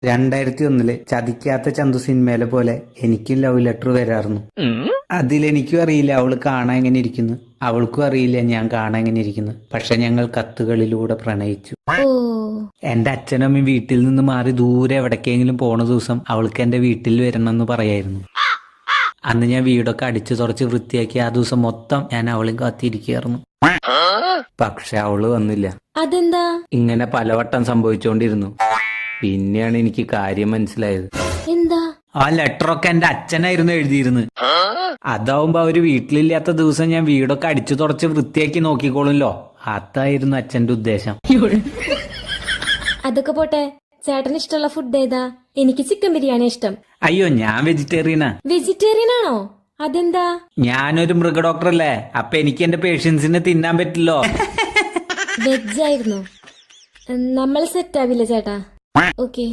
2001 ചതിക്കാത്ത ചന്തു സിനിമയിലെ പോലെ എനിക്കും ലവ് ലെറ്റർ വരാറുന്നു. അതിലെനിക്കും അറിയില്ല അവള് കാണാൻ എങ്ങനെ ഇരിക്കുന്നു, അവൾക്കും അറിയില്ല ഞാൻ കാണാൻ എങ്ങനെ ഇരിക്കുന്നു. പക്ഷെ ഞങ്ങൾ കത്തുകളിലൂടെ പ്രണയിച്ചു. എന്റെ അച്ഛനമ്മയും വീട്ടിൽ നിന്ന് മാറി ദൂരെ എവിടേക്കെങ്കിലും പോണ ദിവസം അവൾക്ക് എന്റെ വീട്ടിൽ വരണമെന്ന് പറയായിരുന്നു. അന്ന് ഞാൻ വീടൊക്കെ അടിച്ചു തുറച്ച് വൃത്തിയാക്കി ആ ദിവസം മൊത്തം ഞാൻ അവളും കാത്തിരിക്കുകയായിരുന്നു. പക്ഷെ അവള് വന്നില്ല. അതെന്താ? ഇങ്ങനെ പലവട്ടം സംഭവിച്ചുകൊണ്ടിരുന്നു. പിന്നെയാണ് എനിക്ക് കാര്യം മനസ്സിലായത്. എന്താ? ആ ലെറ്ററൊക്കെ എന്റെ അച്ഛനായിരുന്നു എഴുതിയിരുന്നത്. അതാവുമ്പോ അവര് വീട്ടിലില്ലാത്ത ദിവസം ഞാൻ വീടൊക്കെ അടിച്ചു തുടച്ച് വൃത്തിയാക്കി നോക്കിക്കോളുമല്ലോ. അതായിരുന്നു അച്ഛന്റെ ഉദ്ദേശം. അതൊക്കെ പോട്ടെ, ചേട്ടന് ഇഷ്ടമുള്ള ഫുഡ് ഏതാ? എനിക്ക് ചിക്കൻ ബിരിയാണി ഇഷ്ടം. അയ്യോ, ഞാൻ വെജിറ്റേറിയനാ. വെജിറ്റേറിയൻ ആണോ? അതെന്താ? ഞാനൊരു മൃഗ ഡോക്ടറല്ലേ, അപ്പൊ എനിക്ക് എന്റെ പേഷ്യൻസിനെ തിന്നാൻ പറ്റില്ലോ. വെജ് ആയിരുന്നു. നമ്മൾ സെറ്റ് ആവില്ല ചേട്ടാ. ഓക്കെ.